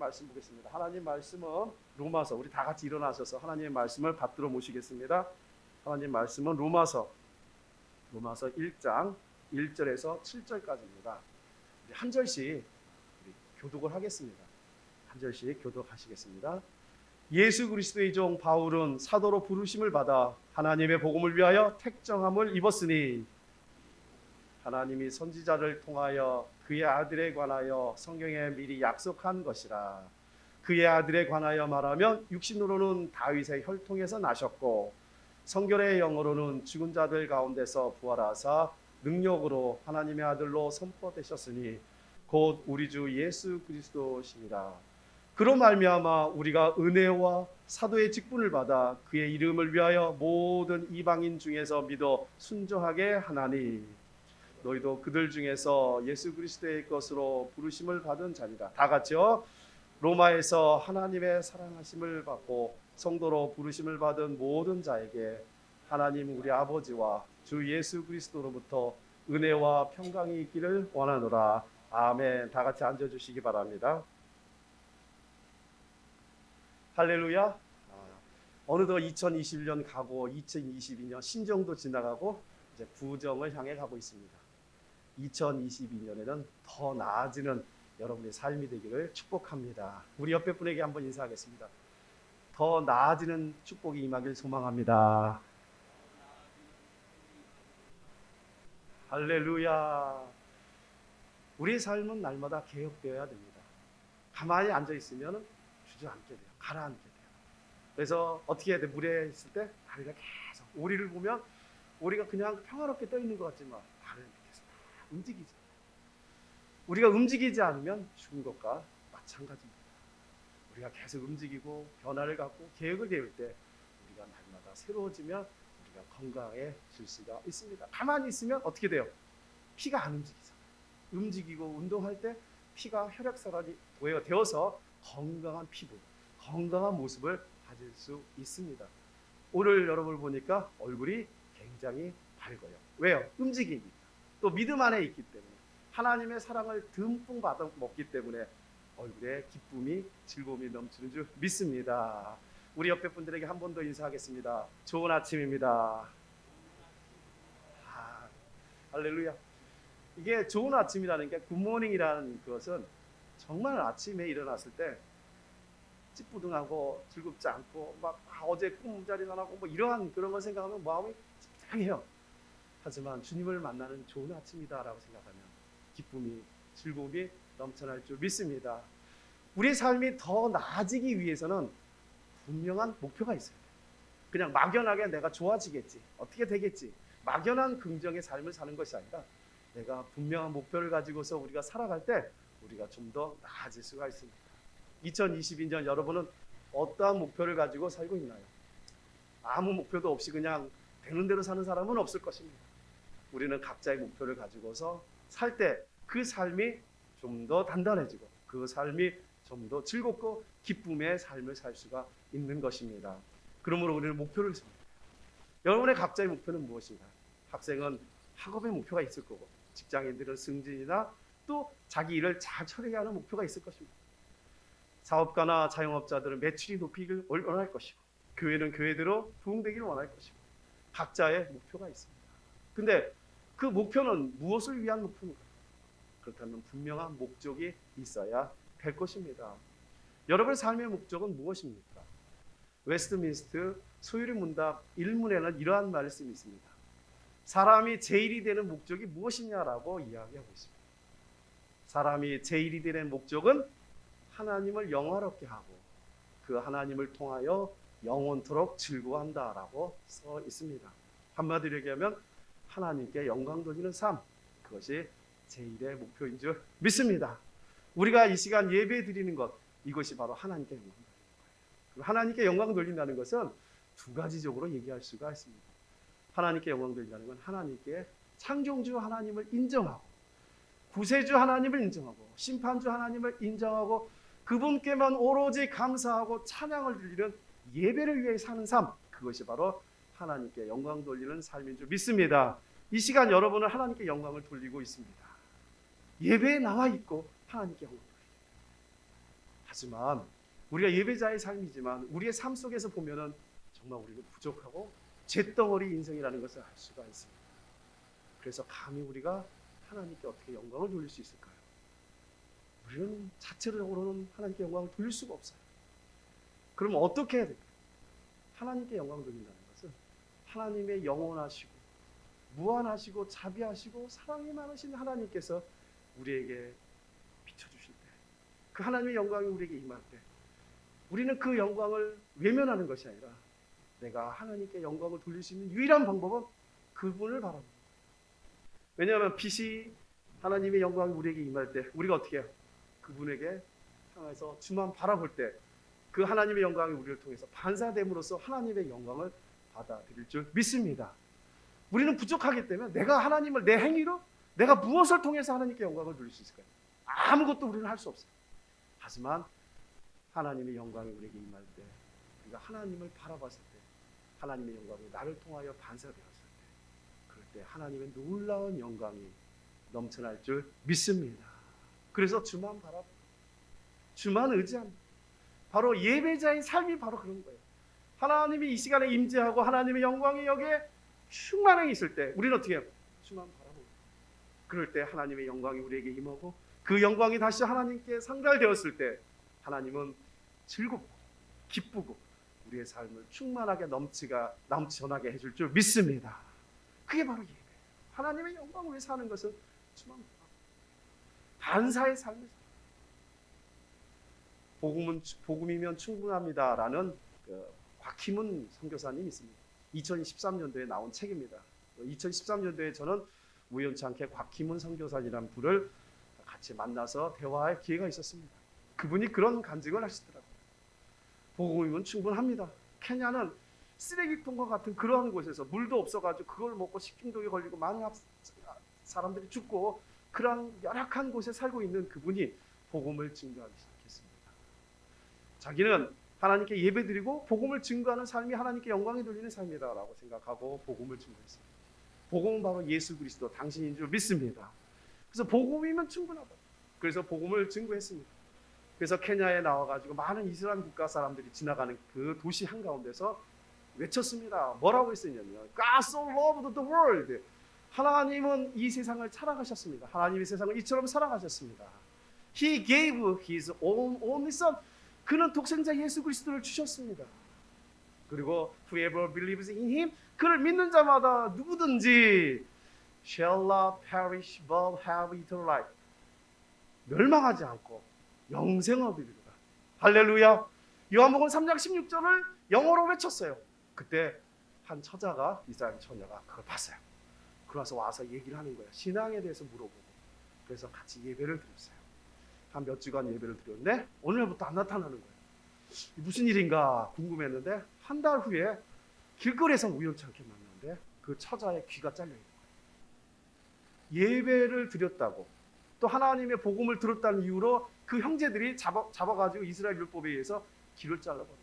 말씀 보겠습니다. 하나님 말씀은 로마서, 우리 다 같이 일어나셔서 하나님의 말씀을 받들어 모시겠습니다. 하나님 말씀은 로마서 1장 1절에서 7절까지입니다. 한 절씩 교독을 하겠습니다. 한 절씩 교독하시겠습니다. 예수 그리스도의 종 바울은 사도로 부르심을 받아 하나님의 복음을 위하여 택정함을 입었으니 하나님이 선지자를 통하여 그의 아들에 관하여 성경에 미리 약속한 것이라. 그의 아들에 관하여 말하면 육신으로는 다윗의 혈통에서 나셨고 성결의 영으로는 죽은 자들 가운데서 부활하사 능력으로 하나님의 아들로 선포되셨으니 곧 우리 주 예수 그리스도시니라. 그로 말미암아 우리가 은혜와 사도의 직분을 받아 그의 이름을 위하여 모든 이방인 중에서 믿어 순종하게 하나니 너희도 그들 중에서 예수 그리스도의 것으로 부르심을 받은 자니라. 다 같이요. 로마에서 하나님의 사랑하심을 받고 성도로 부르심을 받은 모든 자에게 하나님 우리 아버지와 주 예수 그리스도로부터 은혜와 평강이 있기를 원하노라. 아멘. 다 같이 앉아주시기 바랍니다. 할렐루야. 어느덧 2021년 가고 2022년 신정도 지나가고 이제 구정을 향해 가고 있습니다. 2022년에는 더 나아지는 여러분의 삶이 되기를 축복합니다. 우리 옆에 분에게 한번 인사하겠습니다. 더 나아지는 축복이 임하길 소망합니다. 할렐루야. 우리의 삶은 날마다 개혁되어야 됩니다. 가만히 앉아 있으면 주저앉게 돼요. 가라앉게 돼요. 그래서 어떻게 해야 돼? 물에 있을 때 다리가 계속, 오리를 보면 오리가 그냥 평화롭게 떠 있는 것 같지만 다리는 계속 움직이죠. 우리가 움직이지 않으면 죽은 것과 마찬가지입니다. 우리가 계속 움직이고 변화를 갖고 계획을 세울 때 우리가 날마다 새로워지면 우리가 건강해질 수가 있습니다. 가만히 있으면 어떻게 돼요? 피가 안 움직이잖아요. 움직이고 운동할 때 피가 혈액순환이 되어서 건강한 피부, 건강한 모습을 가질 수 있습니다. 오늘 여러분을 보니까 얼굴이 굉장히 밝아요. 왜요? 움직임이. 또 믿음 안에 있기 때문에 하나님의 사랑을 듬뿍 받아 먹기 때문에 얼굴에 기쁨이, 즐거움이 넘치는 줄 믿습니다. 우리 옆에 분들에게 한 번 더 인사하겠습니다. 좋은 아침입니다. 할렐루야. 이게 좋은 아침이라는 게 굿모닝이라는 것은 정말 아침에 일어났을 때 찌뿌둥하고 즐겁지 않고 막 어제 꿈자리가 나고 뭐 이러한 그런 걸 생각하면 마음이 찌뿌둥해요. 하지만 주님을 만나는 좋은 아침이다라고 생각하면 기쁨이, 즐거움이 넘쳐날 줄 믿습니다. 우리의 삶이 더 나아지기 위해서는 분명한 목표가 있어야 돼요. 그냥 막연하게 내가 좋아지겠지, 어떻게 되겠지, 막연한 긍정의 삶을 사는 것이 아니라 내가 분명한 목표를 가지고서 우리가 살아갈 때 우리가 좀 더 나아질 수가 있습니다. 2022년 여러분은 어떠한 목표를 가지고 살고 있나요? 아무 목표도 없이 그냥 되는 대로 사는 사람은 없을 것입니다. 우리는 각자의 목표를 가지고서 살 때 그 삶이 좀 더 단단해지고 그 삶이 좀 더 즐겁고 기쁨의 삶을 살 수가 있는 것입니다. 그러므로 우리는 목표를 세웁니다. 여러분의 각자의 목표는 무엇인가? 학생은 학업의 목표가 있을 거고, 직장인들은 승진이나 또 자기 일을 잘 처리하는 목표가 있을 것입니다. 사업가나 자영업자들은 매출이 높이길 원할 것이고, 교회는 교회대로 부흥되기를 원할 것이고, 각자의 목표가 있습니다. 근데 그 목표는 무엇을 위한 목표인가? 그렇다면 분명한 목적이 있어야 될 것입니다. 여러분의 삶의 목적은 무엇입니까? 웨스트민스트 소유리 문답 1문에는 이러한 말씀이 있습니다. 사람이 제일이 되는 목적이 무엇이냐라고 이야기하고 있습니다. 사람이 제일이 되는 목적은 하나님을 영화롭게 하고 그 하나님을 통하여 영원토록 즐거워한다라고 써 있습니다. 한마디로 얘기하면 하나님께 영광 돌리는 삶, 그것이 제일의 목표인 줄 믿습니다. 우리가 이 시간 예배 드리는 것, 이것이 바로 하나님께 영광 돌리는 거예요. 하나님께 영광 돌린다는 것은 두 가지적으로 얘기할 수가 있습니다. 하나님께 영광 돌린다는 건 하나님께 창조주 하나님을 인정하고, 구세주 하나님을 인정하고, 심판주 하나님을 인정하고, 그분께만 오로지 감사하고 찬양을 드리는 예배를 위해 사는 삶, 그것이 바로 하나님께 영광 돌리는 삶인 줄 믿습니다. 이 시간 여러분은 하나님께 영광을 돌리고 있습니다. 예배에 나와 있고 하나님께 영광 돌립니다. 하지만 우리가 예배자의 삶이지만 우리의 삶 속에서 보면은 정말 우리는 부족하고 잿덩어리 인생이라는 것을 알 수가 있습니다. 그래서 감히 우리가 하나님께 어떻게 영광을 돌릴 수 있을까요? 우리는 자체적으로는 하나님께 영광을 돌릴 수가 없어요. 그러면 어떻게 해야 될까요? 하나님께 영광을 돌린다는 것은 하나님의 영원하시고 무한하시고 자비하시고 사랑이 많으신 하나님께서 우리에게 비춰주실 때, 그 하나님의 영광이 우리에게 임할 때 우리는 그 영광을 외면하는 것이 아니라 내가 하나님께 영광을 돌릴 수 있는 유일한 방법은 그분을 바라보는 거예요. 왜냐하면 빛이 하나님의 영광이 우리에게 임할 때 우리가 어떻게 해요? 그분에게 향해서 주만 바라볼 때 그 하나님의 영광이 우리를 통해서 반사됨으로써 하나님의 영광을 받아들일 줄 믿습니다. 우리는 부족하기 때문에 내가 하나님을 내 행위로 내가 무엇을 통해서 하나님께 영광을 돌릴 수 있을까요? 아무것도 우리는 할 수 없어요. 하지만 하나님의 영광이 우리에게 임할 때 우리가 하나님을 바라봤을 때 하나님의 영광이 나를 통하여 반사되었을 때 그럴 때 하나님의 놀라운 영광이 넘쳐날 줄 믿습니다. 그래서 주만 바라보고 주만 의지합니다. 바로 예배자의 삶이 바로 그런 거예요. 하나님이 이 시간에 임재하고 하나님의 영광이 여기에 충만하게 있을 때 우리는 어떻게 해요? 주만 바라보고 그럴 때 하나님의 영광이 우리에게 임하고 그 영광이 다시 하나님께 상달되었을 때 하나님은 즐겁고 기쁘고 우리의 삶을 충만하게 넘쳐나게 해줄 줄 믿습니다. 그게 바로 예배. 하나님의 영광을 위해 사는 것은 주만 반사의 삶을 복음이면 충분합니다라는 곽희문 선교사님이 있습니다. 2013년도에 나온 책입니다. 2013년도에 저는 우연찮게 곽희문 선교사님이라는 분을 같이 만나서 대화할 기회가 있었습니다. 그분이 그런 간증을 하시더라고요. 복음이면 충분합니다. 케냐는 쓰레기통과 같은 그러한 곳에서 물도 없어가지고 그걸 먹고 식중독에 걸리고 많은 사람들이 죽고 그런 열악한 곳에 살고 있는 그분이 복음을 증거하기 시작했습니다. 자기는 하나님께 예배드리고 복음을 증거하는 삶이 하나님께 영광이 돌리는 삶이다라고 생각하고 복음을 증거했습니다. 복음은 바로 예수 그리스도 당신인 줄 믿습니다. 그래서 복음이면 충분하다. 그래서 복음을 증거했습니다. 그래서 케냐에 나와가지고 많은 이슬람 국가 사람들이 지나가는 그 도시 한가운데서 외쳤습니다. 뭐라고 했었냐면 God so loved the world. 하나님은 이 세상을 사랑하셨습니다. 하나님이 세상을 이처럼 사랑하셨습니다. He gave His only Son. 그는 독생자 예수 그리스도를 주셨습니다. 그리고 whoever believes in Him, 그를 믿는 자마다 누구든지 shall not perish but have eternal life. 멸망하지 않고 영생을 이루리라. 할렐루야. 요한복음 3장 16절을 영어로 외쳤어요. 그때 한 처자가 이스라엘 처녀가 그걸 봤어요. 그래서 와서 얘기를 하는 거예요. 신앙에 대해서 물어보고. 그래서 같이 예배를 드렸어요. 한 몇 주간 예배를 드렸는데 오늘부터 안 나타나는 거예요. 무슨 일인가 궁금했는데 한 달 후에 길거리에서 우연찮게 만났는데 그 처자의 귀가 잘려 있는 거예요. 예배를 드렸다고 또 하나님의 복음을 들었다는 이유로 그 형제들이 잡아가지고 이스라엘 율법에 의해서 귀를 잘라버렸어요.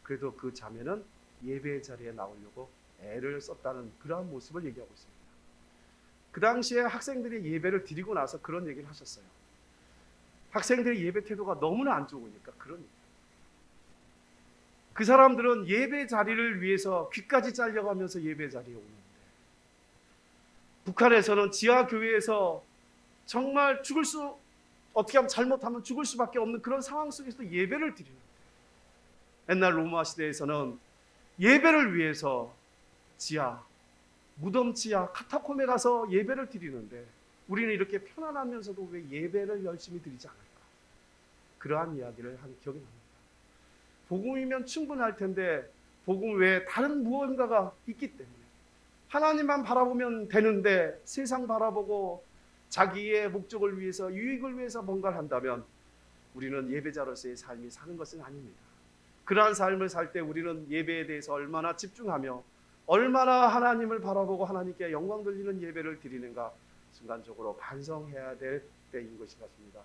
그래도 그 자매는 예배 자리에 나오려고 애를 썼다는 그러한 모습을 얘기하고 있습니다. 그 당시에 학생들이 예배를 드리고 나서 그런 얘기를 하셨어요. 학생들의 예배 태도가 너무나 안 좋으니까 그런 얘기예요. 그 사람들은 예배 자리를 위해서 귀까지 잘려가면서 예배 자리에 오는데 북한에서는 지하교회에서 정말 어떻게 하면 잘못하면 죽을 수밖에 없는 그런 상황 속에서도 예배를 드리는데 옛날 로마 시대에서는 예배를 위해서 무덤 지하, 카타콤에 가서 예배를 드리는데 우리는 이렇게 편안하면서도 왜 예배를 열심히 드리지 않을까? 그러한 이야기를 한 기억이 납니다. 복음이면 충분할 텐데 복음 외에 다른 무언가가 있기 때문에 하나님만 바라보면 되는데 세상 바라보고 자기의 목적을 위해서 유익을 위해서 뭔가를 한다면 우리는 예배자로서의 삶이 사는 것은 아닙니다. 그러한 삶을 살 때 우리는 예배에 대해서 얼마나 집중하며 얼마나 하나님을 바라보고 하나님께 영광 돌리는 예배를 드리는가 순간적으로 반성해야 될 때인 것이 같습니다.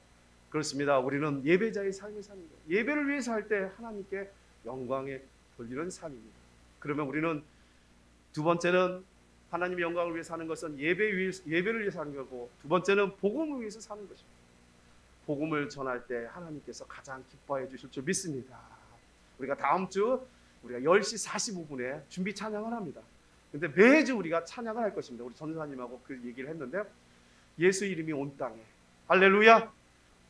그렇습니다. 우리는 예배자의 삶을 사는 거예요. 예배를 위해서 할 때 하나님께 영광에 돌리는 삶입니다. 그러면 우리는 두 번째는 하나님의 영광을 위해 사는 것은 예배를 위해서 사는 거고 두 번째는 복음을 위해서 사는 것입니다. 복음을 전할 때 하나님께서 가장 기뻐해 주실 줄 믿습니다. 우리가 다음 주 우리가 10시 45분에 준비 찬양을 합니다. 근데 매주 우리가 찬양을 할 것입니다. 우리 전사님하고 그 얘기를 했는데, 예수 이름이 온 땅에, 할렐루야,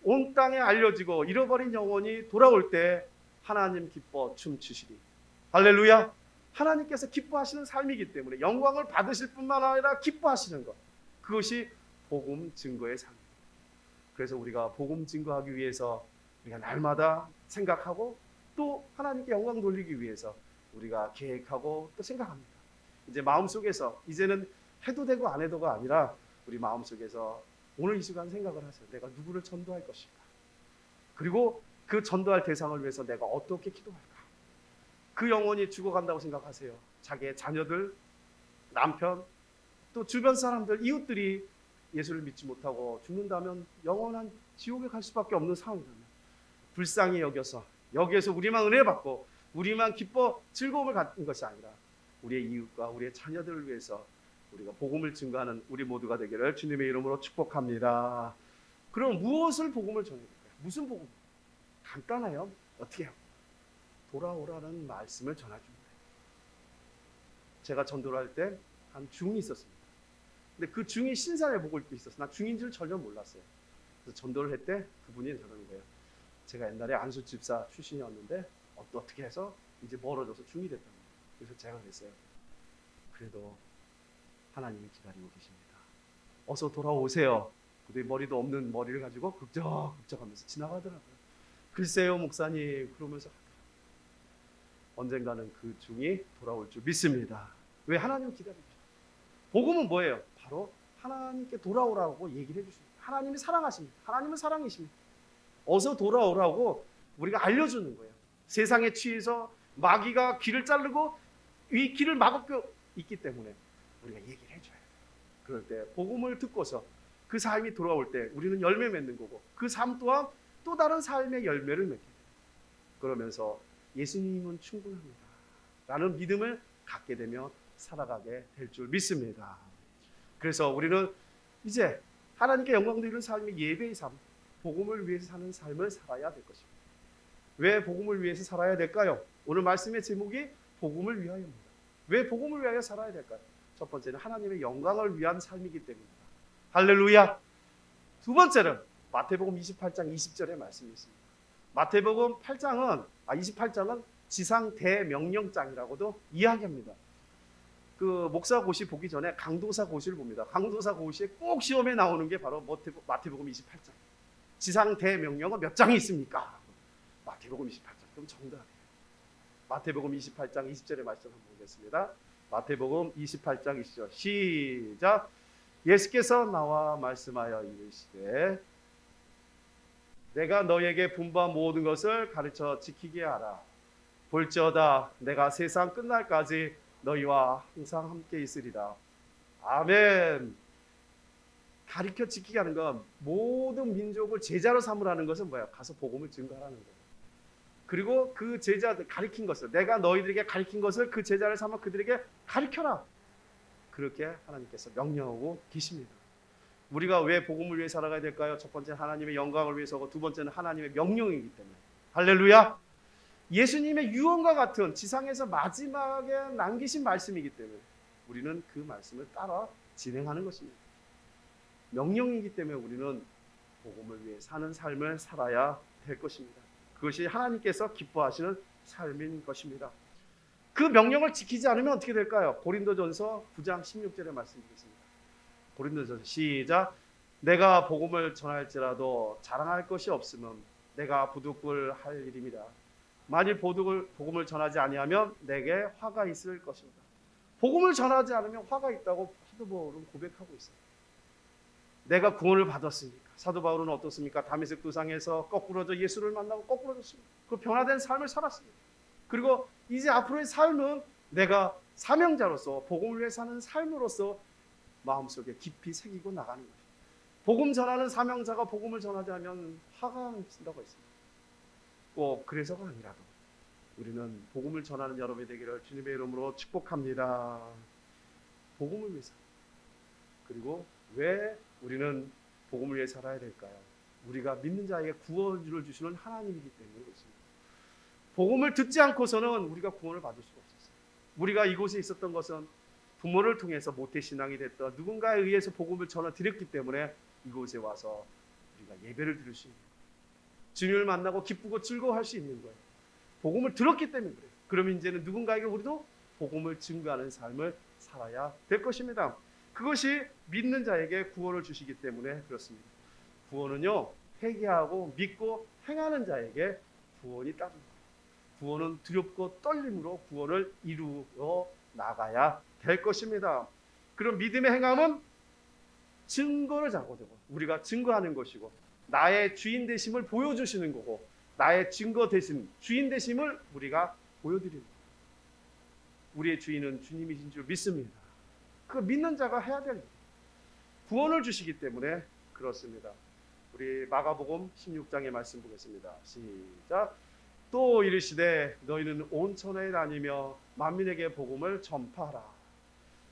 온 땅에 알려지고 잃어버린 영혼이 돌아올 때 하나님 기뻐 춤추시리. 할렐루야. 하나님께서 기뻐하시는 삶이기 때문에 영광을 받으실 뿐만 아니라 기뻐하시는 것, 그것이 복음 증거의 삶입니다. 그래서 우리가 복음 증거하기 위해서 우리가 날마다 생각하고 또 하나님께 영광 돌리기 위해서 우리가 계획하고 또 생각합니다. 이제 마음속에서 이제는 해도 되고 안 해도가 아니라 우리 마음속에서 오늘 이 시간 생각을 하세요. 내가 누구를 전도할 것인가? 그리고 그 전도할 대상을 위해서 내가 어떻게 기도할까? 그 영혼이 죽어간다고 생각하세요. 자기의 자녀들, 남편, 또 주변 사람들, 이웃들이 예수를 믿지 못하고 죽는다면 영원한 지옥에 갈 수밖에 없는 상황이라면 불쌍히 여기서 우리만 은혜 받고 우리만 기뻐 즐거움을 갖는 것이 아니라 우리의 이웃과 우리의 자녀들을 위해서 우리가 복음을 증거하는 우리 모두가 되기를 주님의 이름으로 축복합니다. 그럼 무엇을 복음을 전해야 될까요? 무슨 복음? 간단해요. 어떻게 해요? 돌아오라는 말씀을 전해줍니다. 제가 전도를 할 때 한 중이 있었습니다. 근데 그 중이 신사에 보고 있고 있었어요. 나 중인 줄 전혀 몰랐어요. 그래서 전도를 할 때 그분이 저러는 거예요. 제가 옛날에 안수 집사 출신이었는데 어떻게 해서 이제 멀어져서 중이 됐다는 거예요. 그래서 제가 그랬어요. 그래도 하나님이 기다리고 계십니다. 어서 돌아오세요. 근데 머리도 없는 머리를 가지고 극적극적하면서 지나가더라고요. 글쎄요 목사님, 그러면서 언젠가는 그 중이 돌아올 줄 믿습니다. 왜? 하나님 기다리고 계십니다. 복음은 뭐예요? 바로 하나님께 돌아오라고 얘기를 해주십니다. 하나님이 사랑하십니다. 하나님은 사랑이십니다. 어서 돌아오라고 우리가 알려주는 거예요. 세상에 취해서 마귀가 길을 자르고 이 길을 막고 있기 때문에 우리가 얘기를 해줘야 돼요. 그럴 때 복음을 듣고서 그 삶이 돌아올 때 우리는 열매 맺는 거고, 그 삶 또한 또 다른 삶의 열매를 맺게 돼요. 그러면서 예수님은 충분합니다 라는 믿음을 갖게 되며 살아가게 될 줄 믿습니다. 그래서 우리는 이제 하나님께 영광 드리는 삶이 예배의 삶, 복음을 위해서 사는 삶을 살아야 될 것입니다. 왜 복음을 위해서 살아야 될까요? 오늘 말씀의 제목이 복음을 위하여입니다. 왜 복음을 위하여 살아야 될까요? 첫 번째는 하나님의 영광을 위한 삶이기 때문입니다. 할렐루야. 두 번째는 마태복음 28장 20절의 말씀이 있습니다. 마태복음 28장은 지상 대명령장이라고도 이야기합니다. 그 목사고시 보기 전에 강도사 고시를 봅니다. 강도사 고시에 꼭 시험에 나오는 게 바로 마태복음 28장. 지상 대명령은 몇 장이 있습니까? 마태복음 28장. 그럼 정답이에요. 마태복음 28장 20절의 말씀 한번 보겠습니다. 마태복음 28장 20절 시작. 예수께서 나와 말씀하여 이르시되 내가 너에게 분부한 모든 것을 가르쳐 지키게 하라. 볼지어다 내가 세상 끝날까지 너희와 항상 함께 있으리라. 아멘. 가르쳐 지키게 하는 건 모든 민족을 제자로 삼으라는 것은 뭐야? 가서 복음을 증거하라는 거예요. 그리고 그 제자들 가르친 것을, 내가 너희들에게 가르친 것을 그 제자를 삼아 그들에게 가르쳐라. 그렇게 하나님께서 명령하고 계십니다. 우리가 왜 복음을 위해 살아가야 될까요? 첫 번째는 하나님의 영광을 위해서고, 두 번째는 하나님의 명령이기 때문에. 할렐루야. 예수님의 유언과 같은 지상에서 마지막에 남기신 말씀이기 때문에 우리는 그 말씀을 따라 진행하는 것입니다. 명령이기 때문에 우리는 복음을 위해 사는 삶을 살아야 될 것입니다. 그것이 하나님께서 기뻐하시는 삶인 것입니다. 그 명령을 지키지 않으면 어떻게 될까요? 고린도전서 9장 16절의 말씀드리겠습니다. 고린도전서 시작. 내가 복음을 전할지라도 자랑할 것이 없으면 내가 부득불할 일입니다. 만일 복음을 전하지 아니하면 내게 화가 있을 것입니다. 복음을 전하지 않으면 화가 있다고 사도 바울은 고백하고 있어요. 내가 구원을 받았으니까. 사도 바울은 어떻습니까? 다메섹 도상에서 거꾸로져 예수를 만나고 거꾸로졌습니다. 그 변화된 삶을 살았습니다. 그리고 이제 앞으로의 삶은 내가 사명자로서 복음을 위해 사는 삶으로서 마음속에 깊이 새기고 나가는 거예요. 복음 전하는 사명자가 복음을 전하지 않으면 화가 난다고 했습니다. 꼭 그래서가 아니라도 우리는 복음을 전하는 여러분이 되기를 주님의 이름으로 축복합니다. 복음을 위해서. 그리고 왜 우리는 복음을 위해 살아야 될까요? 우리가 믿는 자에게 구원을 주시는 하나님이기 때문에 그렇습니다. 복음을 듣지 않고서는 우리가 구원을 받을 수가 없었어요. 우리가 이곳에 있었던 것은 부모를 통해서 모태신앙이 됐던 누군가에 의해서 복음을 전해드렸기 때문에 이곳에 와서 우리가 예배를 드릴 수 있는 거예요. 주님을 만나고 기쁘고 즐거워할 수 있는 거예요. 복음을 들었기 때문에 그래요. 그럼 이제는 누군가에게 우리도 복음을 증거하는 삶을 살아야 될 것입니다. 그것이 믿는 자에게 구원을 주시기 때문에 그렇습니다. 구원은요, 회개하고 믿고 행하는 자에게 구원이 따릅니다. 구원은 두렵고 떨림으로 구원을 이루어 나가야 될 것입니다. 그럼 믿음의 행함은 증거를 잡고 되고 우리가 증거하는 것이고 나의 주인 되심을 보여주시는 거고 나의 증거 되심, 주인 되심을 우리가 보여드리는 거예요. 우리의 주인은 주님이신 줄 믿습니다. 그 믿는 자가 해야 될 일. 구원을 주시기 때문에 그렇습니다. 우리 마가복음 16장의 말씀 보겠습니다. 시작. 또 이르시되 너희는 온 천하에 다니며 만민에게 복음을 전파하라.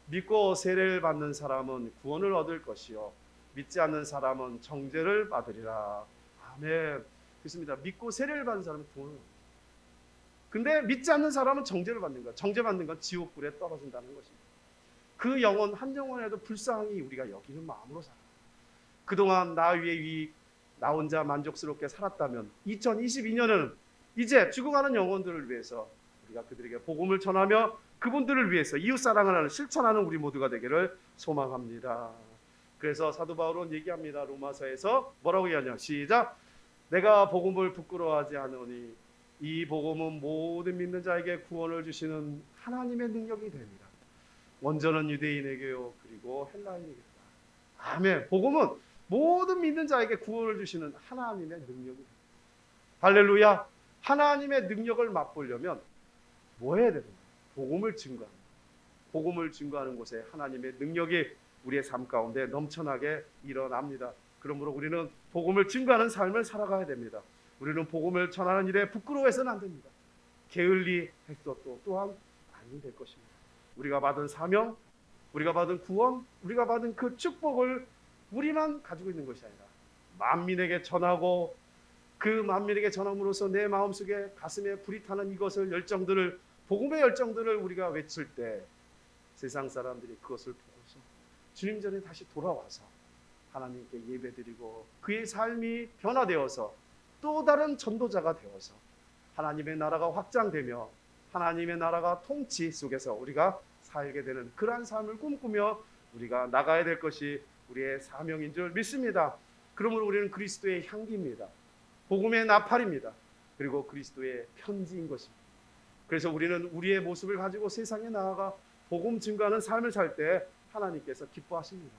믿고 세례를 받는 사람은 구원을 얻을 것이요 믿지 않는 사람은 정죄를 받으리라. 아멘. 그렇습니다. 믿고 세례를 받는 사람은 구원을 얻습니다. 근데 믿지 않는 사람은 정죄를 받는 것. 정죄받는 건 지옥불에 떨어진다는 것입니다. 그 영혼 한 영혼에도 불쌍히 우리가 여기는 마음으로 살아요. 그동안 나 위에 나 혼자 만족스럽게 살았다면 2022년은 이제 죽어가는 영혼들을 위해서 우리가 그들에게 복음을 전하며 그분들을 위해서 이웃사랑을 하는 실천하는 우리 모두가 되기를 소망합니다. 그래서 사도 바울은 얘기합니다. 로마서에서 뭐라고 얘기하냐. 시작. 내가 복음을 부끄러워하지 않으니 이 복음은 모든 믿는 자에게 구원을 주시는 하나님의 능력이 됩니다. 먼저는 유대인에게요 그리고 헬라인에게다. 아멘. 복음은 모든 믿는 자에게 구원을 주시는 하나님의 능력이 됩니다. 할렐루야. 하나님의 능력을 맛보려면 뭐 해야 됩니까? 복음을 증거합니다. 복음을 증거하는 곳에 하나님의 능력이 우리의 삶 가운데 넘쳐나게 일어납니다. 그러므로 우리는 복음을 증거하는 삶을 살아가야 됩니다. 우리는 복음을 전하는 일에 부끄러워해서는 안 됩니다. 게을리해서도 또한 아니 될 것입니다. 우리가 받은 사명, 우리가 받은 구원, 우리가 받은 그 축복을 우리만 가지고 있는 것이 아니라 만민에게 전하고 그 만민에게 전함으로써 내 마음속에 가슴에 불이 타는 이것을 열정들을 복음의 열정들을 우리가 외칠 때 세상 사람들이 그것을 보고서 주님 전에 다시 돌아와서 하나님께 예배드리고 그의 삶이 변화되어서 또 다른 전도자가 되어서 하나님의 나라가 확장되며 하나님의 나라가 통치 속에서 우리가 살게 되는 그러한 삶을 꿈꾸며 우리가 나가야 될 것이 우리의 사명인 줄 믿습니다. 그러므로 우리는 그리스도의 향기입니다. 복음의 나팔입니다. 그리고 그리스도의 편지인 것입니다. 그래서 우리는 우리의 모습을 가지고 세상에 나아가 복음 증거하는 삶을 살 때 하나님께서 기뻐하십니다.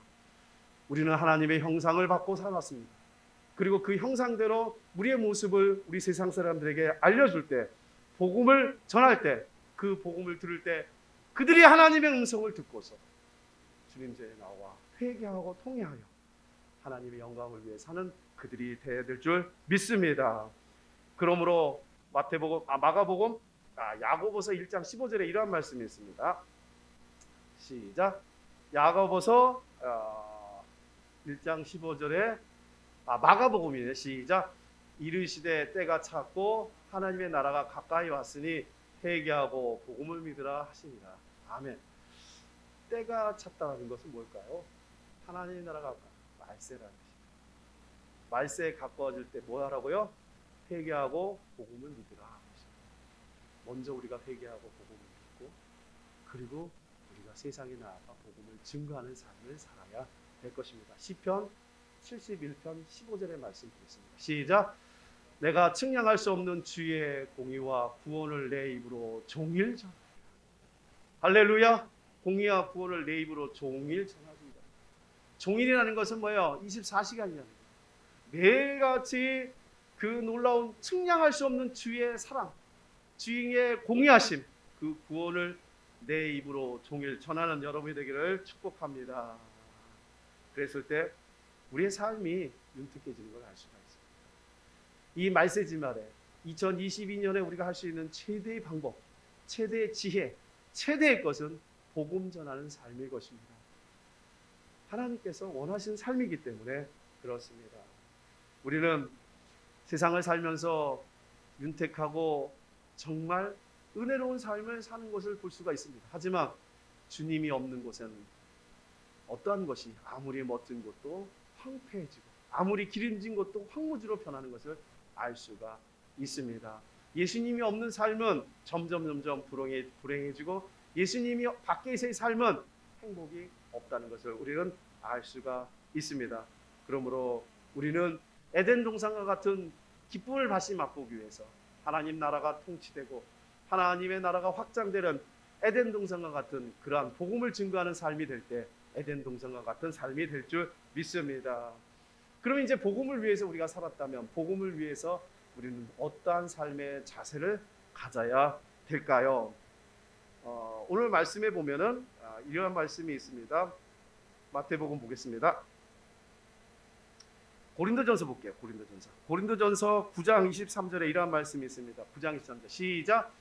우리는 하나님의 형상을 받고 살았습니다. 그리고 그 형상대로 우리의 모습을 우리 세상 사람들에게 알려줄 때 복음을 전할 때 그 복음을 들을 때 그들이 하나님의 음성을 듣고서 주님 전에 나와 회개하고 통회하여 하나님의 영광을 위해 사는 그들이 되어야 될 줄 믿습니다. 그러므로 마가복음 야고보서 1장 15절에 이러한 말씀이 있습니다. 시작. 야고보서 1장 15절에 마가복음이네. 시작. 이르시되 때가 찼고 하나님의 나라가 가까이 왔으니 회개하고 복음을 믿으라 하시니라. 아멘. 때가 찼다는 것은 뭘까요? 하나님의 나라가 말세라는 것입니다. 말세에 가까워질 때 뭐 하라고요? 회개하고 복음을 믿으라. 먼저 우리가 회개하고 복음을 믿고 그리고 우리가 세상에 나아가 복음을 증거하는 삶을 살아야 될 것입니다. 시편 71편 15절의 말씀 드리겠습니다. 시작. 내가 측량할 수 없는 주의 공의와 구원을 내 입으로 종일 전하리라. 할렐루야. 공의와 구원을 내 입으로 종일 전하리라. 종일이라는 것은 뭐예요? 24시간이라는 거예요. 매일같이 그 놀라운 측량할 수 없는 주의 사랑, 주의 공의하심, 그 구원을 내 입으로 종일 전하는 여러분이 되기를 축복합니다. 그랬을 때 우리의 삶이 윤택해지는 걸 알 수가 있습니다. 이 말세지 말에 2022년에 우리가 할 수 있는 최대의 방법, 최대의 지혜, 최대의 것은 복음 전하는 삶일 것입니다. 하나님께서 원하시는 삶이기 때문에 그렇습니다. 우리는 세상을 살면서 윤택하고 정말 은혜로운 삶을 사는 것을 볼 수가 있습니다. 하지만 주님이 없는 곳에는 어떠한 것이 아무리 멋진 것도 황폐해지고 아무리 기름진 것도 황무지로 변하는 것을 알 수가 있습니다. 예수님이 없는 삶은 점점 불행해지고 예수님이 밖에서의 삶은 행복이 없다는 것을 우리는 알 수가 있습니다. 그러므로 우리는 에덴 동산과 같은 기쁨을 다시 맛보기 위해서 하나님 나라가 통치되고 하나님의 나라가 확장되는 에덴 동산과 같은 그러한 복음을 증거하는 삶이 될 때 에덴 동산과 같은 삶이 될 줄 믿습니다. 그러면 이제 복음을 위해서 우리가 살았다면 복음을 위해서 우리는 어떠한 삶의 자세를 가져야 될까요? 오늘 말씀에 보면은 이러한 말씀이 있습니다. 마태복음 보겠습니다. 고린도전서 볼게요. 고린도전서 9장 23절에 이러한 말씀이 있습니다. 9장 23절 시작.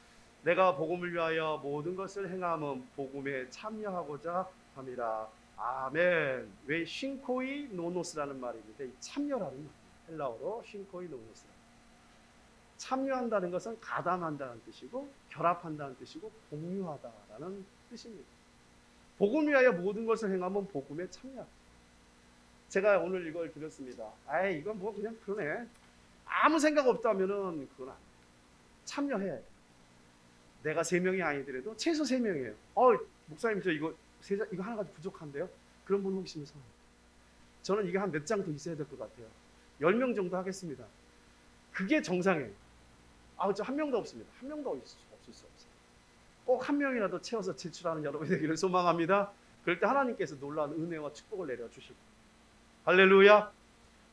내가 복음을 위하여 모든 것을 행함은 복음에 참여하고자 함이라. 아멘. 왜 쉰코이 노노스라는 말입니다. 참여라는 말. 헬라어로 쉰코이 노노스. 참여한다는 것은 가담한다는 뜻이고 결합한다는 뜻이고 공유하다라는 뜻입니다. 복음 위하여 모든 것을 행하면 복음에 참여. 제가 오늘 이걸 드렸습니다. 이건 뭐 그냥 그러네. 아무 생각 없다면은 그건 안 돼. 참여해야 돼. 내가 3명이 아니더라도 최소 3명이에요. 목사님 저 이거 하나 가지고 부족한데요. 그런 분 혹시 있으면 저는 이게 한 몇 장 더 있어야 될 것 같아요. 10명 정도 하겠습니다. 그게 정상이에요. 저 한 명도 없습니다. 한 명도 없을 수 없어요. 꼭 한 명이라도 채워서 제출하는 여러분이 되기를 소망합니다. 그럴 때 하나님께서 놀라운 은혜와 축복을 내려주실 거예요. 할렐루야.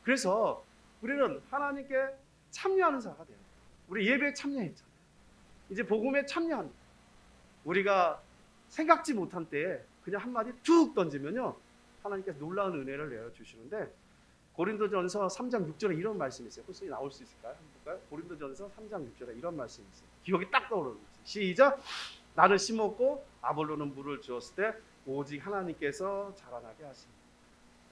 그래서 우리는 하나님께 참여하는 자가 돼요. 우리 예배에 참여했잖아요. 이제 복음에 참여합니다. 우리가 생각지 못한 때에 그냥 한마디 툭 던지면요 하나님께서 놀라운 은혜를 내려주시는데 고린도전서 3장 6절에 이런 말씀이 있어요. 혹시 나올 수 있을까요? 한번 볼까요? 고린도전서 3장 6절에 이런 말씀이 있어요. 기억이 딱 떠오르는 거예요. 시작. 나를 심었고 아볼로는 물을 주었을 때 오직 하나님께서 자라나게 하십니다.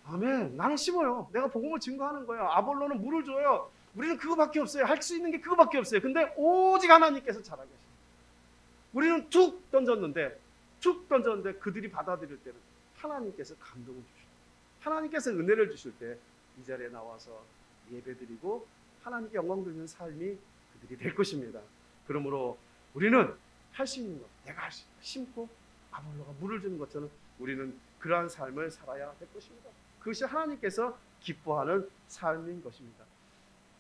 아멘. 나는 심어요. 내가 복음을 증거하는 거예요. 아볼로는 물을 줘요. 우리는 그거밖에 없어요. 할 수 있는 게 그거밖에 없어요. 근데 오직 하나님께서 자라게 하십니다. 우리는 툭 던졌는데 그들이 받아들일 때는 하나님께서 감동을 주시고 하나님께서 은혜를 주실 때 이 자리에 나와서 예배드리고 하나님께 영광 돌리는 삶이 그들이 될 것입니다. 그러므로 우리는 할 수 있는 것, 내가 할 수 있는 것, 심고 아볼로가 물을 주는 것처럼 우리는 그러한 삶을 살아야 될 것입니다. 그것이 하나님께서 기뻐하는 삶인 것입니다.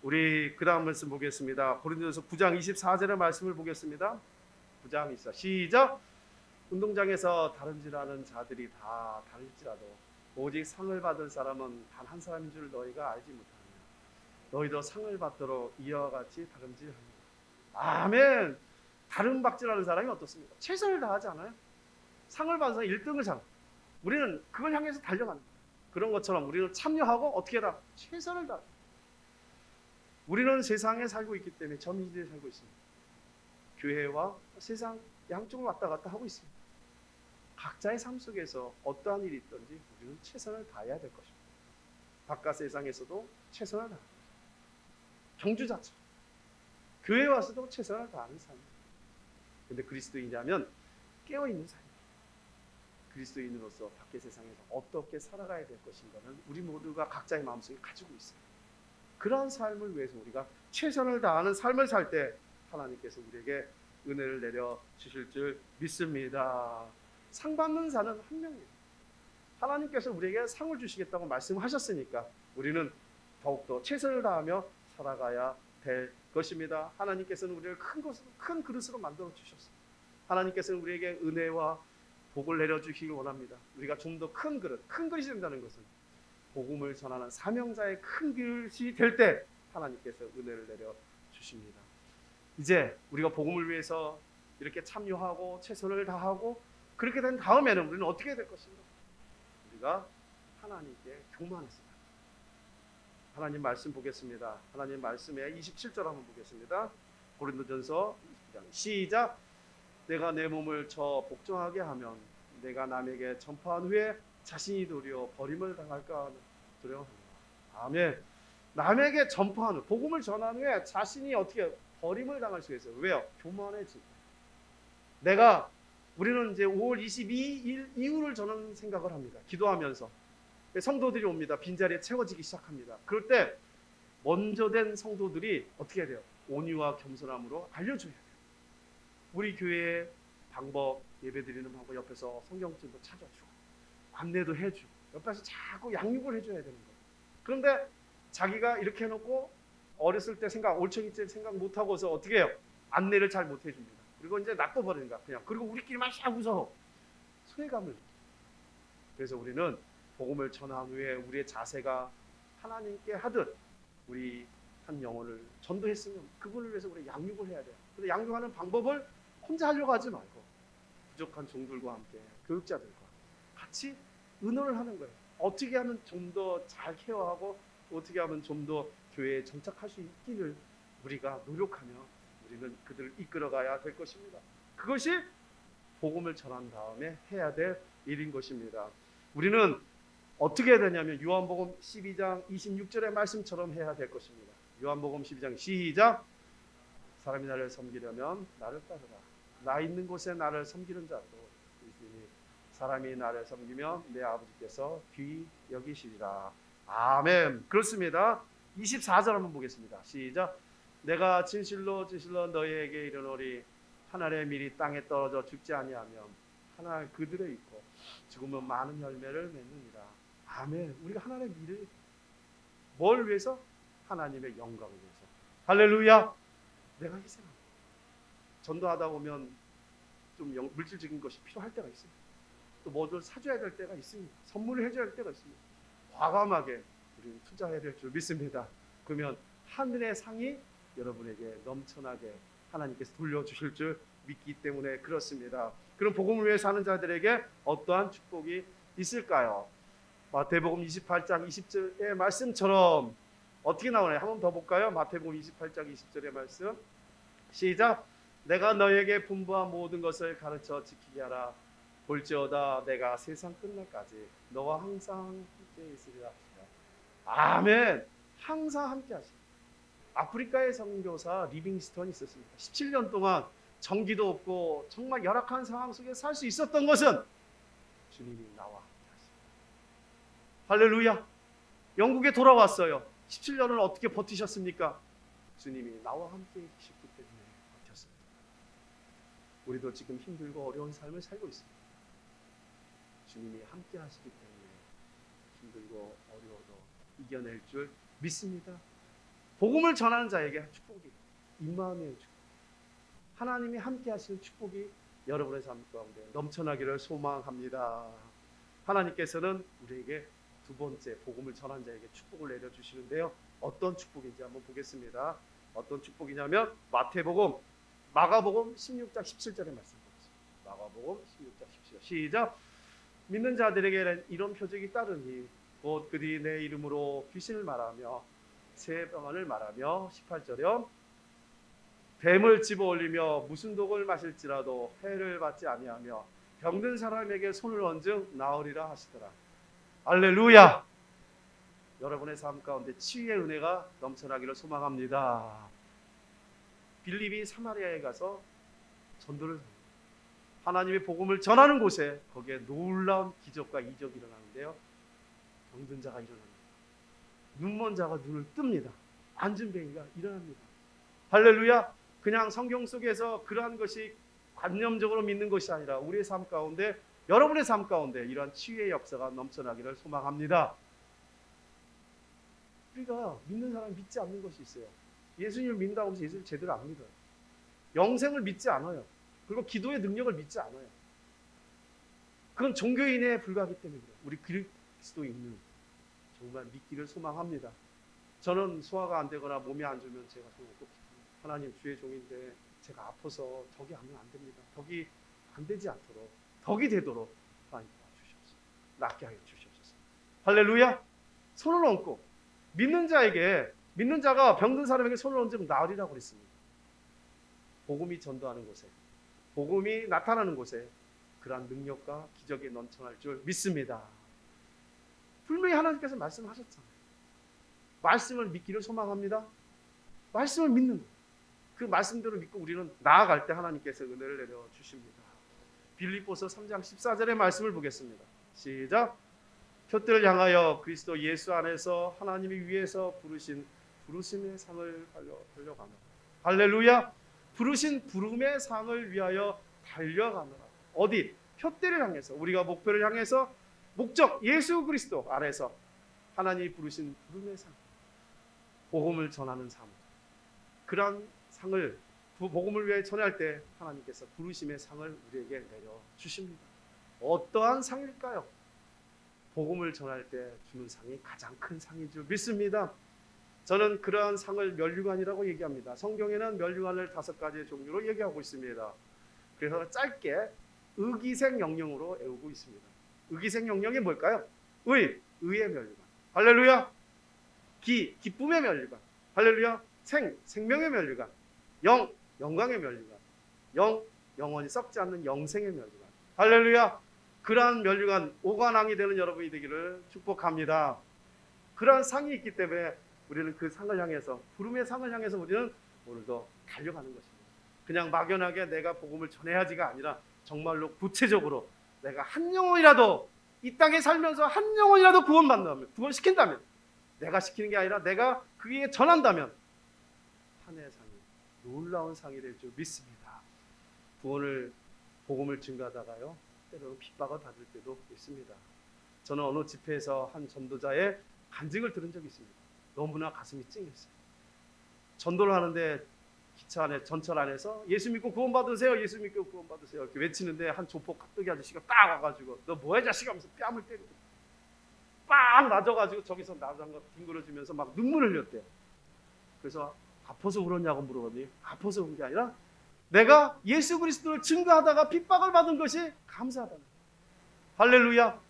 우리 그 다음 말씀 보겠습니다. 고린도전서 9장 24절의 말씀을 보겠습니다. 9장 24 시작. 운동장에서 다른질하는 자들이 다 다를지라도 오직 상을 받을 사람은 단 한 사람인 줄 너희가 알지 못하느냐. 너희도 상을 받도록 이와 같이 다름질합니다. 아멘. 다름박질하는 사람이 어떻습니까? 최선을 다하지 않아요? 상을 받은 사람이 1등을 상. 우리는 그걸 향해서 달려가는 거예요. 그런 것처럼 우리는 참여하고 어떻게 해라? 최선을 다해. 우리는 세상에 살고 있기 때문에 점인지에 살고 있습니다. 교회와 세상 양쪽을 왔다 갔다 하고 있습니다. 각자의 삶 속에서 어떠한 일이 있든지 우리는 최선을 다해야 될 것입니다. 바깥 세상에서도 최선을 다하는 것입니다. 경주자처럼 교회에 와서도 최선을 다하는 삶입니다. 그런데 그리스도인이라면 깨어있는 삶입니다. 그리스도인으로서 밖의 세상에서 어떻게 살아가야 될 것인가는 우리 모두가 각자의 마음속에 가지고 있어요. 그런 삶을 위해서 우리가 최선을 다하는 삶을 살 때 하나님께서 우리에게 은혜를 내려 주실 줄 믿습니다. 상 받는 자는 한 명이에요. 하나님께서 우리에게 상을 주시겠다고 말씀하셨으니까 우리는 더욱더 최선을 다하며 살아가야 될 것입니다. 하나님께서는 우리를 큰 그릇으로 만들어 주셨어요. 하나님께서는 우리에게 은혜와 복을 내려주시길 원합니다. 우리가 좀 더 큰 그릇이 된다는 것은 복음을 전하는 사명자의 큰 그릇이 될 때 하나님께서 은혜를 내려 주십니다. 이제 우리가 복음을 위해서 이렇게 참여하고 최선을 다하고 그렇게 된 다음에는 우리는 어떻게 될 것인가? 우리가 하나님께 교만했습니다. 하나님 말씀 보겠습니다. 하나님 말씀에 27절 한번 보겠습니다. 고린도전서 20장 시작. 내가 내 몸을 저 복종하게 하면 내가 남에게 전파한 후에 자신이 도리어 버림을 당할까 두려워합니다. 아멘. 남에게 전파하는, 복음을 전한 후에 자신이 어떻게 버림을 당할 수가 있어요. 왜요? 교만해지. 우리는 이제 5월 22일 이후를 저는 생각을 합니다. 기도하면서 성도들이 옵니다. 빈자리에 채워지기 시작합니다. 그럴 때 먼저 된 성도들이 어떻게 해야 돼요? 온유와 겸손함으로 알려줘야 돼요. 우리 교회의 방법, 예배드리는 방법 옆에서 성경책도 찾아주고 안내도 해주고 옆에서 자꾸 양육을 해줘야 되는 거예요. 그런데 자기가 이렇게 해놓고 어렸을 때 올챙이째 생각 못하고서 어떻게 해요? 안내를 잘 못해줍니다. 그리고 이제 놔둬버리는 거야. 그냥. 그리고 우리끼리만 싹 웃어. 소외감을 느껴요. 그래서 우리는 복음을 전한 후에 우리의 자세가 하나님께 하듯 우리 한 영혼을 전도했으면 그분을 위해서 우리 양육을 해야 돼요. 근데 양육하는 방법을 혼자 하려고 하지 말고 부족한 종들과 함께 교육자들과 같이 의논을 하는 거예요. 어떻게 하면 좀 더 잘 케어하고 어떻게 하면 좀 더 교회에 정착할 수 있기를 우리가 노력하며 우리는 그들을 이끌어가야 될 것입니다. 그것이 복음을 전한 다음에 해야 될 일인 것입니다. 우리는 어떻게 해야 되냐면 요한복음 12장 26절의 말씀처럼 해야 될 것입니다. 요한복음 12장 시작. 사람이 나를 섬기려면 나를 따르라. 나 있는 곳에 나를 섬기는 자도 있으니 사람이 나를 섬기면 내 아버지께서 귀히 여기시리라. 아멘. 그렇습니다. 24절 한번 보겠습니다. 시작. 내가 진실로 너희에게 이르노니 하늘의 밀이 땅에 떨어져 죽지 아니하면 하늘 그들에 있고 죽으면 많은 열매를 맺느니라. 아멘. 우리가 하나님의 밀을 뭘 위해서? 하나님의 영광을 위해서. 할렐루야. 내가 희생합니다. 전도하다 보면 좀 물질적인 것이 필요할 때가 있습니다. 또 뭐를 사줘야 될 때가 있습니다. 선물을 해줘야 할 때가 있습니다. 과감하게 우리는 투자해야 될 줄 믿습니다. 그러면 하늘의 상이 여러분에게 넘쳐나게 하나님께서 돌려주실 줄 믿기 때문에 그렇습니다. 그럼 복음을 위해 사는 자들에게 어떠한 축복이 있을까요? 마태복음 28장 20절의 말씀처럼 어떻게 나오나요? 한 번 더 볼까요? 마태복음 28장 20절의 말씀 시작. 내가 너에게 분부한 모든 것을 가르쳐 지키게 하라. 볼지어다 내가 세상 끝날까지 너와 항상 함께 있으리라. 아멘. 항상 함께 하십니다. 아프리카의 선교사 리빙스턴이 있었습니다. 17년 동안 전기도 없고 정말 열악한 상황 속에 살 수 있었던 것은 주님이 나와 함께 하십니다. 할렐루야. 영국에 돌아왔어요. 17년을 어떻게 버티셨습니까? 주님이 나와 함께 계셨기 때문에 버텼습니다. 우리도 지금 힘들고 어려운 삶을 살고 있습니다. 주님이 함께 하시기 때문에 힘들고 어려워도 이겨낼 줄 믿습니다. 복음을 전하는 자에게 축복이 임마누엘 축복, 하나님이 함께 하시는 축복이 여러분의 삶 가운데 넘쳐나기를 소망합니다. 하나님께서는 우리에게 두 번째 복음을 전한 자에게 축복을 내려주시는데요. 어떤 축복인지 한번 보겠습니다. 어떤 축복이냐면 마가복음 16장 17절의 말씀 보겠습니다. 마가복음 16장 17절 시작. 믿는 자들에게 이런 표적이 따르니 곧 그들이 내 이름으로 귀신을 말하며 새 병언을 말하며 18절이요. 뱀을 집어올리며 무슨 독을 마실지라도 해를 받지 아니하며 병든 사람에게 손을 얹음 나으리라 하시더라. 할렐루야. 여러분의 삶 가운데 치유의 은혜가 넘쳐나기를 소망합니다. 빌립이 사마리아에 가서 전도를 하나님의 복음을 전하는 곳에 거기에 놀라운 기적과 이적이 일어나는데요. 병든 자가 일어납니다. 눈먼 자가 눈을 뜹니다. 앉은 뱅이가 일어납니다. 할렐루야. 그냥 성경 속에서 그러한 것이 관념적으로 믿는 것이 아니라 우리의 삶 가운데, 여러분의 삶 가운데 이러한 치유의 역사가 넘쳐나기를 소망합니다. 우리가 믿는 사람 믿지 않는 것이 있어요. 예수님을 믿는다고 해서 예수님을 제대로 안 믿어요. 영생을 믿지 않아요. 그리고 기도의 능력을 믿지 않아요. 그건 종교인에 불과하기 때문입니다. 우리 그리스도인은 정말 믿기를 소망합니다. 저는 소화가 안 되거나 몸이 안 좋으면 제가 손을 꼭 하나님 주의 종인데 제가 아파서 덕이 하면 안 됩니다. 덕이 안 되지 않도록, 덕이 되도록 하나님 도와주시옵소서. 낫게 하여 주시옵소서. 할렐루야. 손을 얹고 믿는 자가 병든 사람에게 손을 얹으면 나으리라고 그랬습니다. 복음이 전도하는 곳에, 복음이 나타나는 곳에 그러한 능력과 기적이 넘쳐날 줄 믿습니다. 분명히 하나님께서 말씀하셨잖아요. 말씀을 믿기를 소망합니다. 말씀을 믿는 그 말씀대로 믿고 우리는 나아갈 때 하나님께서 은혜를 내려주십니다. 빌립보서 3장 14절의 말씀을 보겠습니다. 시작. 표대를 향하여 그리스도 예수 안에서 하나님이 위에서 부르신 부르심의 상을 달려가노라. 할렐루야. 부르신 부름의 상을 위하여 달려가노라. 어디? 표대를 향해서, 우리가 목표를 향해서, 목적 예수 그리스도 안에서 하나님이 부르신 부름의 상, 복음을 전하는 삶, 그러한 상을 복음을 위해 전할 때 하나님께서 부르심의 상을 우리에게 내려주십니다. 어떠한 상일까요? 복음을 전할 때 주는 상이 가장 큰 상인 줄 믿습니다. 저는 그러한 상을 면류관이라고 얘기합니다. 성경에는 면류관을 5가지의 종류로 얘기하고 있습니다. 그래서 짧게 의기생 영령으로 외우고 있습니다. 의기생 영령이 뭘까요? 의의 면류관. 할렐루야. 기쁨의 면류관. 할렐루야. 생명의 면류관. 영광의 면류관. 영원히 썩지 않는 영생의 면류관. 할렐루야. 그러한 면류관, 오관왕이 되는 여러분이 되기를 축복합니다. 그러한 상이 있기 때문에 우리는 그 상을 향해서, 부름의 상을 향해서 우리는 오늘도 달려가는 것입니다. 그냥 막연하게 내가 복음을 전해야지가 아니라 정말로 구체적으로 내가 한 영혼이라도 이 땅에 살면서 한 영혼이라도 구원받는다면, 구원시킨다면, 내가 시키는 게 아니라 내가 그에 전한다면 하늘의 상이 놀라운 상이 될 줄 믿습니다. 복음을 증거하다가요, 때로는 핍박을 받을 때도 있습니다. 저는 어느 집회에서 한 전도자의 간증을 들은 적이 있습니다. 너무나 가슴이 찡했어요. 전도를 하는데 기차 안에, 전철 안에서 예수 믿고 구원 받으세요, 예수 믿고 구원 받으세요 이렇게 외치는데 한 조폭 깍두기 아저씨가 딱 와가지고 너 뭐야 자식아 하면서 뺨을 때리고 빵 맞아가지고 저기서 나장가 뒹굴어지면서 막 눈물을 흘렸대요. 그래서 아파서 울었냐고 물어보니 아파서 운 게 아니라 내가 예수 그리스도를 증거하다가 핍박을 받은 것이 감사하다는 거예요. 할렐루야.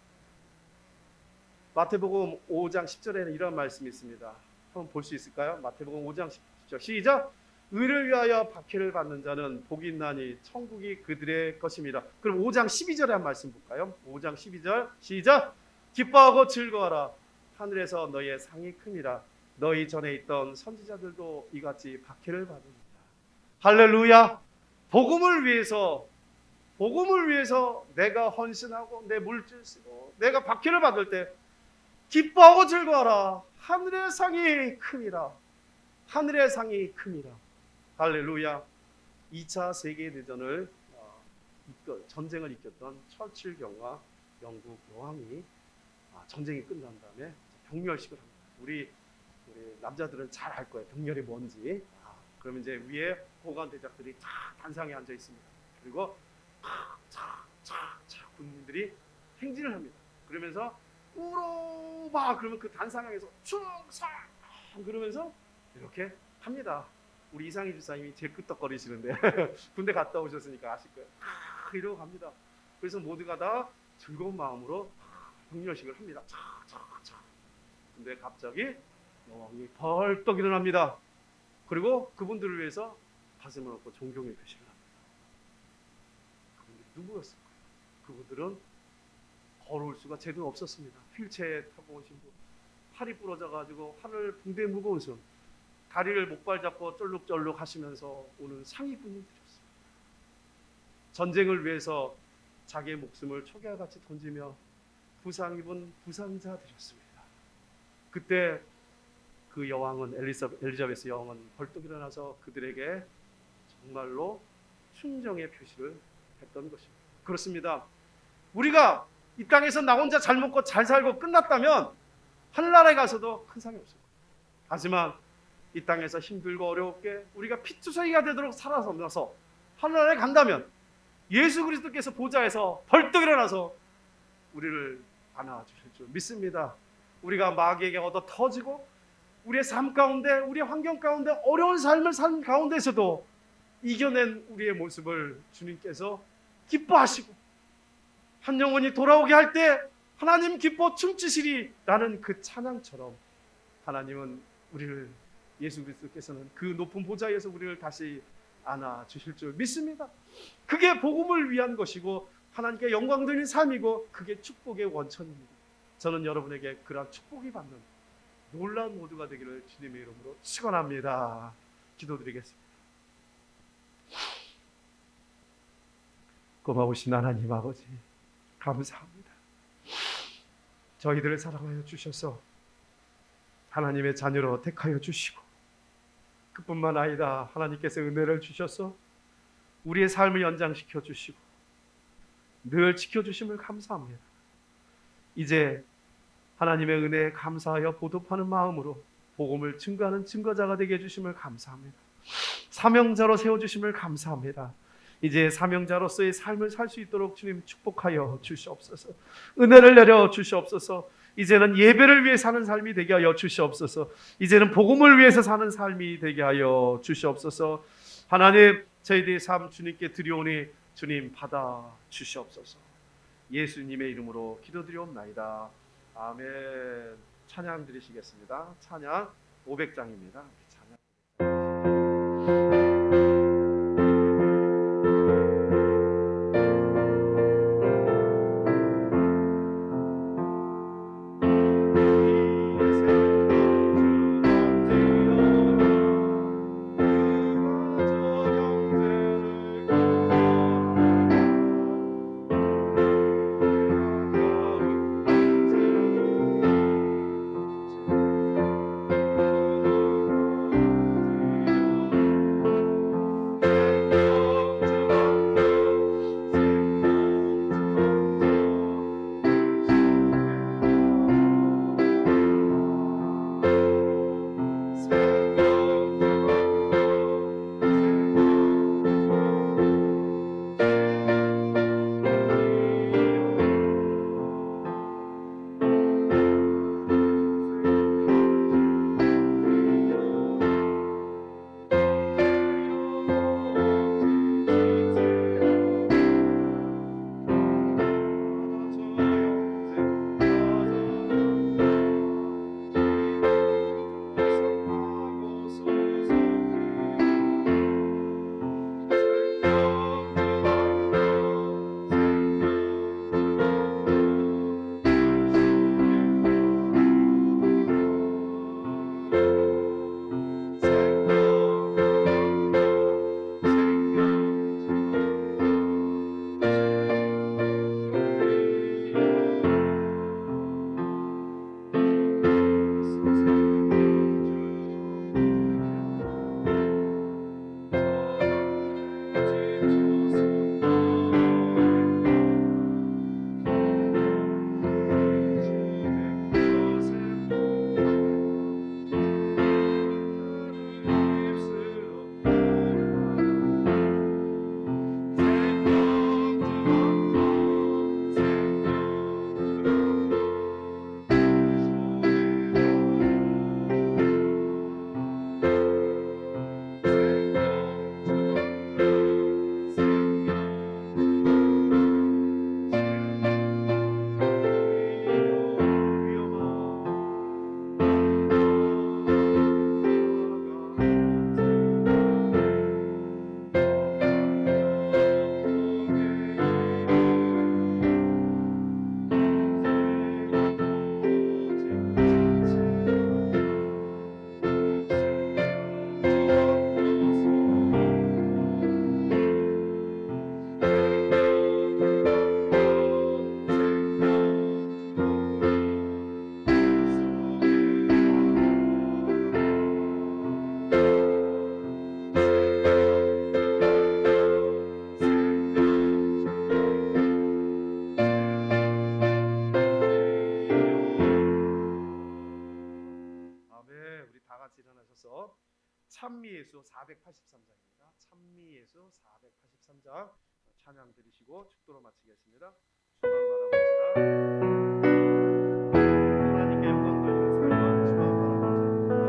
마태복음 5장 10절에는 이런 말씀이 있습니다. 한번 볼 수 있을까요? 마태복음 5장 10절 시작. 의를 위하여 박해를 받는 자는 복이 있나니 천국이 그들의 것입니다. 그럼 5장 12절에 한 말씀 볼까요? 5장 12절 시작. 기뻐하고 즐거워라. 하늘에서 너희의 상이 큼이라. 너희 전에 있던 선지자들도 이같이 박해를 받습니다. 할렐루야. 복음을 위해서 내가 헌신하고 내 물질 쓰고 내가 박해를 받을 때 기뻐하고 즐거워라. 하늘의 상이 큼이라. 하늘의 상이 큼이라. 할렐루야. 2차 세계대전을 전쟁을 이끌었던 처칠 경과 영국 여왕이 전쟁이 끝난 다음에 병렬식을 합니다. 우리 남자들은 잘 알 거예요. 병렬이 뭔지. 그러면 이제 위에 호관 대작들이 단상에 앉아 있습니다. 그리고 군인들이 행진을 합니다. 그러면서 우로바 그러면 그 단상에서 충성 그러면서 이렇게 합니다. 우리 이상희 주사님이 제일 끄떡거리시는데 군대 갔다 오셨으니까 아실 거예요. 이러고 갑니다. 그래서 모두가 다 즐거운 마음으로 병렬식을 합니다. 근데 갑자기 여왕이 벌떡 일어납니다. 그리고 그분들을 위해서 가슴을 얹고 존경의 표시를 합니다. 그분들이 누구였을까요? 그분들은 걸어올 수가 제대로 없었습니다. 휠체어에 타고 오신 분, 팔이 부러져가지고 하늘 붕대 무거운 손, 다리를 목발 잡고 쫄룩쫄룩 하시면서 오는 상위군인들이었습니다. 전쟁을 위해서 자기의 목숨을 초계와 같이 던지며 부상 입은 부상자들이었습니다. 그때 그 여왕은 엘리자베스 여왕은 벌떡 일어나서 그들에게 정말로 순정의 표시를 했던 것입니다. 그렇습니다. 우리가 이 땅에서 나 혼자 잘 먹고 잘 살고 끝났다면 하늘나라에 가서도 큰 상이 없을 거예요. 하지만 이 땅에서 힘들고 어렵게 우리가 피투성이가 되도록 살아서 하늘나라에 간다면 예수 그리스도께서 보좌에서 벌떡 일어나서 우리를 안아주실 줄 믿습니다. 우리가 마귀에게 얻어 터지고 우리의 삶 가운데, 우리의 환경 가운데, 어려운 삶을 산 가운데서도 이겨낸 우리의 모습을 주님께서 기뻐하시고 한 영혼이 돌아오게 할 때 하나님 기뻐 춤추시리 라는 그 찬양처럼 하나님은 우리를, 예수 그리스도께서는 그 높은 보좌에서 우리를 다시 안아주실 줄 믿습니다. 그게 복음을 위한 것이고 하나님께 영광 돌리는 삶이고 그게 축복의 원천입니다. 저는 여러분에게 그러한 축복이 받는 놀라운 모두가 되기를 주님의 이름으로 축원합니다. 기도드리겠습니다. 고마우신 하나님 아버지, 감사합니다. 저희들을 사랑하여 주셔서 하나님의 자녀로 택하여 주시고, 그뿐만 아니라 하나님께서 은혜를 주셔서 우리의 삶을 연장시켜 주시고 늘 지켜주심을 감사합니다. 이제 하나님의 은혜에 감사하여 보답하는 마음으로 복음을 증거하는 증거자가 되게 해주심을 감사합니다. 사명자로 세워주심을 감사합니다. 이제 사명자로서의 삶을 살 수 있도록 주님 축복하여 주시옵소서. 은혜를 내려 주시옵소서. 이제는 예배를 위해 사는 삶이 되게 하여 주시옵소서. 이제는 복음을 위해서 사는 삶이 되게 하여 주시옵소서. 하나님, 저희들의 삶 주님께 드리오니 주님 받아 주시옵소서. 예수님의 이름으로 기도드리옵나이다. 아멘. 찬양 드리시겠습니다. 찬양 500장입니다. 찬양 500장. 찬미예수 483장입니다. 찬미예수 483장 찬양 드리시고 축도로 마치겠습니다. 주만 바라봅시다. 하나님께 영광 돌리는 삶은 주만 바라봅시다.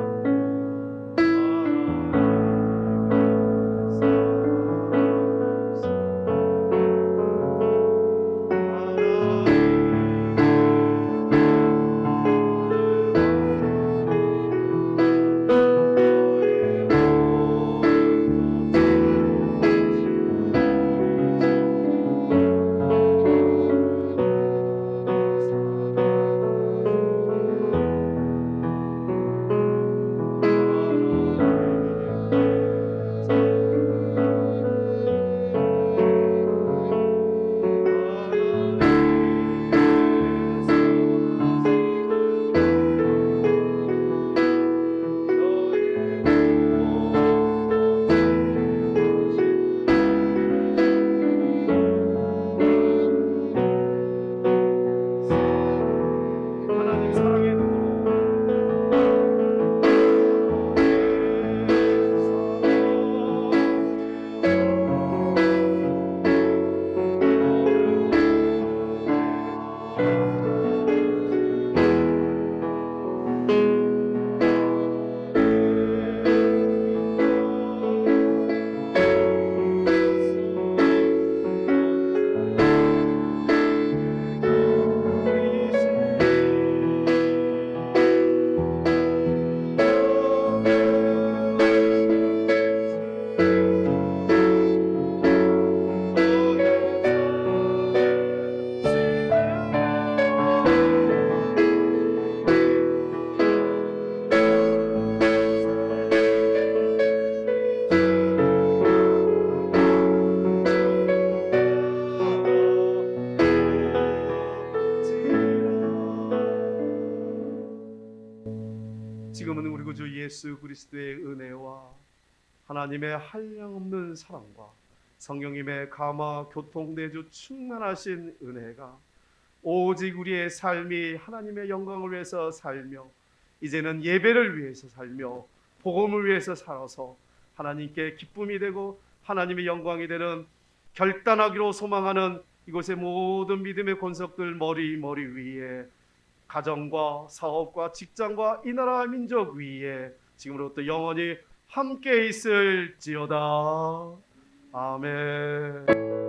지금은 우리 구주 예수 그리스도의 은혜와 하나님의 한량없는 사랑과 성령님의 감화 교통 내주 충만하신 은혜가 오직 우리의 삶이 하나님의 영광을 위해서 살며 이제는 예배를 위해서 살며 복음을 위해서 살아서 하나님께 기쁨이 되고 하나님의 영광이 되는 결단하기로 소망하는 이곳의 모든 믿음의 권속들 머리 위에 가정과 사업과 직장과 이 나라 민족 위에 지금으로부터 영원히 함께 있을지어다. 아멘.